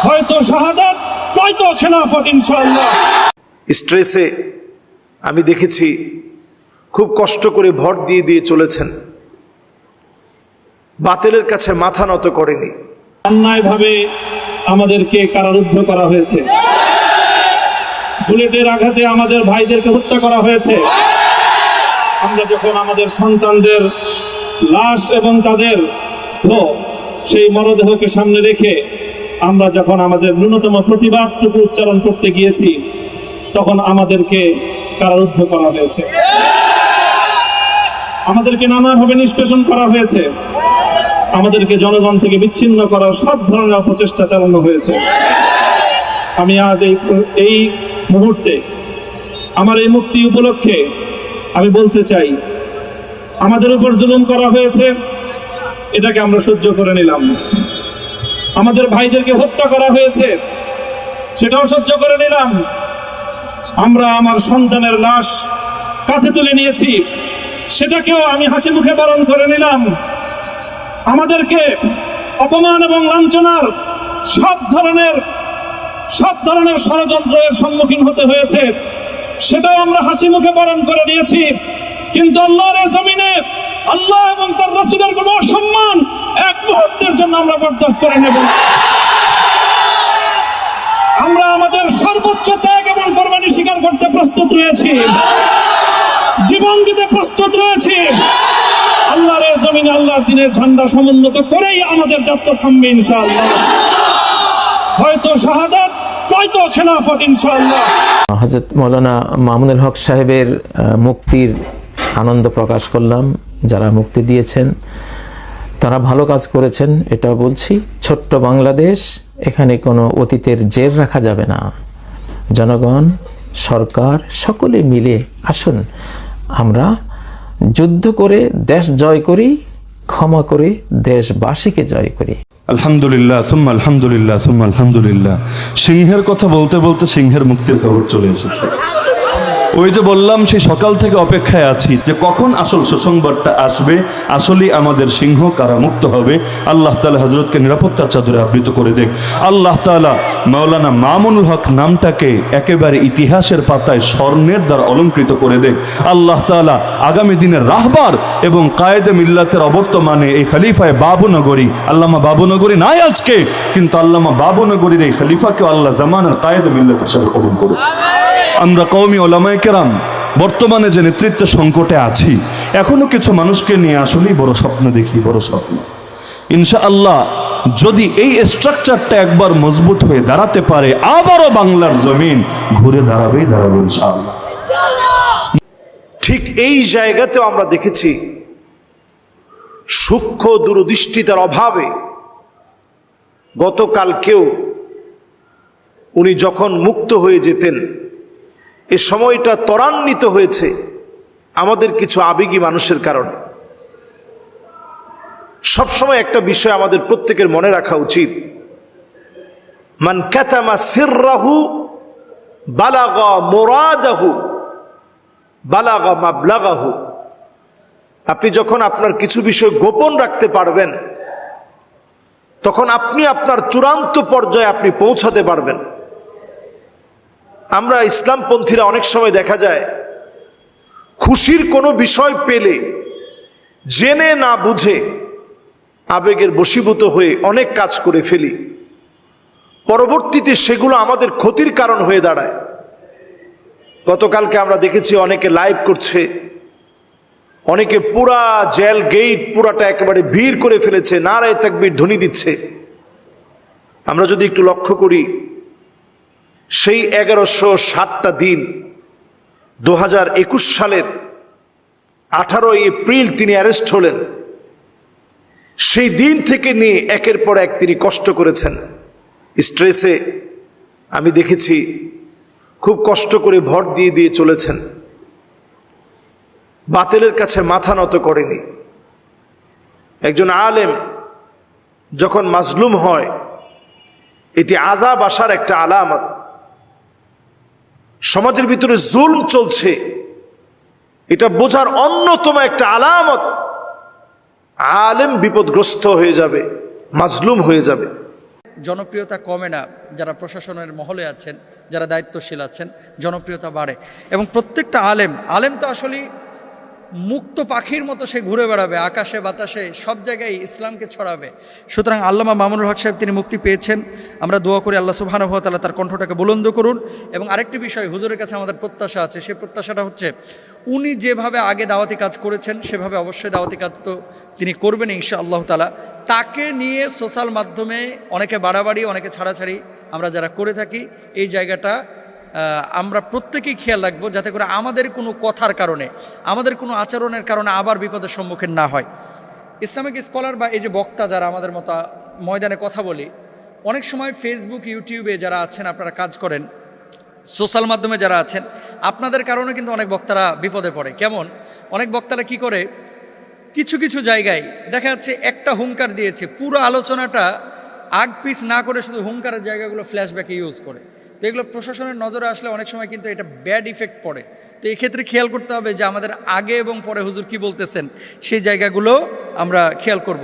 হয়তো শাহাদাত, নয়তো খেলাফত ইনশাআল্লাহ। স্ট্রেসে আমি দেখেছি খুব কষ্ট করে ভর দিয়ে দিয়ে চলেছেন, বাতিলের কাছে মাথা নত করেনি। অন্যায়ভাবে আমাদেরকে কারারুদ্ধ করা হয়েছে, বুলেটের আঘাতে আমাদের ভাইদেরকে হত্যা করা হয়েছে। আমরা যখন আমাদের সন্তানদের লাশ এবং তাদের সেই মরদেহকে সামনে রেখে আমরা যখন আমাদের ন্যূনতম প্রতিবাদটুকু উচ্চারণ করতে গিয়েছি, তখন আমাদেরকে কারারুদ্ধ করা হয়েছে, আমাদেরকে নানাভাবে নিষ্পেষণ করা হয়েছে, আমাদেরকে জনগণ থেকে বিচ্ছিন্ন করার সব ধরনের অপচেষ্টা চালানো হয়েছে। আমি আজ এই মুহূর্তে আমার এই মুক্তি উপলক্ষে আমি বলতে চাই, আমাদের উপর জুলুম করা হয়েছে, এটাকে আমরা সহ্য করে নিলাম। আমাদের ভাইদেরকে হত্যা করা হয়েছে, সেটাও সহ্য করে নিলাম। আমরা আমার সন্তানের লাশ কাঁধে তুলে নিয়েছি, সেটাকেও আমি হাসি মুখে বরণ করে নিলাম। আমাদেরকে অপমান এবং লাঞ্ছনার সব ধরনের ষড়যন্ত্রের সম্মুখীন হতে হয়েছে, সেটাও আমরা হাসি মুখে বরণ করে নিয়েছি। কিন্তু আল্লাহর জমিনে আল্লাহ এবং তার রাসূলের কোনো সম্মান এক মুহূর্তের জন্য আমরা বরদাস্ত করে নেব না। আমরা আমাদের সর্বোচ্চ ত্যাগ এবং কোরবানি স্বীকার করতে প্রস্তুত রয়েছি, জীবন দিতে প্রস্তুত রয়েছি। আল্লাহর জমিনে আল্লাহর দ্বীনের ঝান্ডা সমুন্নত করেই আমাদের যাত্রা থামবে ইনশাআল্লাহ। হয়তো শাহাদাত, নয়তো খেলাফত ইনশাআল্লাহ। হযরত মাওলানা মামুনুল হক সাহেবের মুক্তির আনন্দ প্রকাশ করলাম। যারা মুক্তি দিয়েছেন তারা ভালো কাজ করেছেন, এটা বলছি। ছোট্ট বাংলাদেশ, এখানে কোনো অতীতের জের রাখা যাবে না। জনগণ, সরকার সকলে মিলে আসুন আমরা যুদ্ধ করে দেশ জয় করি, ক্ষমা করে দেশবাসীকে জয় করি। আলহামদুলিল্লাহ সুম্মা আলহামদুলিল্লাহ সুম্মা আলহামদুলিল্লাহ। সিংহের কথা বলতে বলতে সিংহের মুক্তির খবর চলে এসেছে। ওই যে বললাম, সেই সকাল থেকে অপেক্ষায় আছি যে কখন আসল সুসংবাদটা আসবে, আসলেই আমাদের সিংহ কারা মুক্ত হবে। আল্লাহ তাআলা হযরতকে নিরাপত্তার চাদরে আবৃত করে দেখ। আল্লাহ তাআলা মাওলানা মামুনুল হক নামটাকে একেবারে ইতিহাসের পাতায় স্বর্ণের দ্বারা অলঙ্কৃত করে দেখ। আল্লাহ তাআলা আগামী দিনের রাহবার এবং কায়েদে মিল্লাতের অবর্তমানে এই খলিফায়ে বাবুনগরী, আল্লামা বাবুনগরী নাই আজকে, কিন্তু আল্লামা বাবুনগরীর এই খলিফাকে আল্লাহ জামানার কায়েদে মিল্লাত হিসেবে কবুল করুন। আমরা কওমি ওলামায়ে কেরাম বর্তমানে যে নেতৃত্ব সংকটে আছি, এখনো কিছু মানুষকে নিয়ে আসলেই বড় স্বপ্ন দেখি, বড় স্বপ্ন। ইনশাআল্লাহ যদি এই স্ট্রাকচারটা একবার মজবুত হয়ে দাঁড়াতে পারে, আবারও বাংলার জমিন ঘুরে দাঁড়াবে ইনশাআল্লাহ। ঠিক এই জায়গাতেও আমরা দেখেছি সূক্ষ্ম দূরদৃষ্টিতার অভাবে গতকালকেও উনি যখন মুক্ত হয়ে যেতেন, এ সময়টা ত্বরান্বিত হয়েছে আমাদের কিছু আবেগী মানুষের কারণে। সবসময় একটা বিষয় আমাদের প্রত্যেকের মনে রাখা উচিত, মান কাতামা সিররাহু বালাগা মুরাদাহু বালাগা মাবলাগাহু। আপনি যখন আপনার কিছু বিষয় গোপন রাখতে পারবেন, তখন আপনি আপনার চূড়ান্ত পর্যায়ে আপনি পৌঁছাতে পারবেন। আমরা ইসলামপন্থীরা অনেক সময় দেখা যায় খুশির কোনো বিষয় পেলে জেনে না বুঝে আবেগের বশীভূত হয়ে অনেক কাজ করে ফেলি, পরবর্তীতে সেগুলো আমাদের ক্ষতির কারণ হয়ে দাঁড়ায়। গতকালকে আমরা দেখেছি অনেকে লাইভ করছে, অনেকে পুরা জেল গেট পুরাটা একেবারে ভিড় করে ফেলেছে, নারায়ে তাকবীর ধ্বনি দিচ্ছে। আমরা যদি একটু লক্ষ্য করি, সেই 1160টা দিন 2021 সালের 18 এপ্রিল তিনি অ্যারেস্ট হলেন, সেই দিন থেকে নিয়ে একের পর এক তিনি কষ্ট করেছেন। স্ট্রেসে আমি দেখেছি খুব কষ্ট করে ভর দিয়ে দিয়ে চলেছেন, বাতিলের কাছে মাথা নত করেনি। একজন আলেম যখন মাজলুম হয়, এটি আযাব আসার একটা আলামত। সমাজের ভিতরে জুলম চলছে, এটা বোঝার অন্যতম একটা আলামত। আলেম বিপদগ্রস্ত হয়ে যাবে, মাজলুম হয়ে যাবে। জনপ্রিয়তা কমে না, যারা প্রশাসনের মহলে আছেন, যারা দায়িত্বশীল আছেন, জনপ্রিয়তা বাড়ে। এবং প্রত্যেকটা আলেম তো আসলে মুক্ত পাখির মতো সে ঘুরে বেড়াবে আকাশে বাতাসে, সব জায়গায় ইসলামকে ছড়াবে। সুতরাং আল্লামা মামুনুল হক সাহেব তিনি মুক্তি পেয়েছেন, আমরা দোয়া করি আল্লাহ সুবহানাহু ওয়া তাআলা তার কণ্ঠটাকে বুলন্দ করুন। এবং আরেকটি বিষয় হুজুরের কাছে আমাদের প্রত্যাশা আছে, সেই প্রত্যাশাটা হচ্ছে উনি যেভাবে আগে দাওয়াতি কাজ করেছেন সেভাবে অবশ্যই দাওয়াতি কাজ তো তিনি করবেন ইনশাআল্লাহ তাআলা। তাকে নিয়ে সোশ্যাল মাধ্যমে অনেকে বাড়াবাড়ি, অনেকে ছাড়াছাড়ি আমরা যারা করে থাকি, এই জায়গাটা আমরা প্রত্যেকেই খেয়াল রাখবো যাতে করে আমাদের কোনো কথার কারণে, আমাদের কোনো আচরণের কারণে আবার বিপদের সম্মুখীন না হয়। ইসলামিক স্কলার বা এই যে বক্তা যারা আমাদের মতো ময়দানে কথা বলি, অনেক সময় ফেসবুক ইউটিউবে যারা আছেন, আপনারা কাজ করেন, সোশ্যাল মাধ্যমে যারা আছেন, আপনাদের কারণে কিন্তু অনেক বক্তারা বিপদে পড়ে। কেমন? অনেক বক্তারা কি করে, কিছু কিছু জায়গায় দেখা যাচ্ছে একটা হুঙ্কার দিয়েছে, পুরো আলোচনাটা আগ পিছ না করে শুধু হুঙ্কারের জায়গাগুলো ফ্ল্যাশব্যাকে ইউজ করে। তো এগুলো প্রশাসনের নজরে আসলে অনেক সময় কিন্তু এটা ব্যাড ইফেক্ট পড়ে। তো এই ক্ষেত্রে খেয়াল করতে হবে যে আমাদের আগে এবং পরে হুজুর কি বলতেছেন সেই জায়গাগুলো আমরা খেয়াল করব।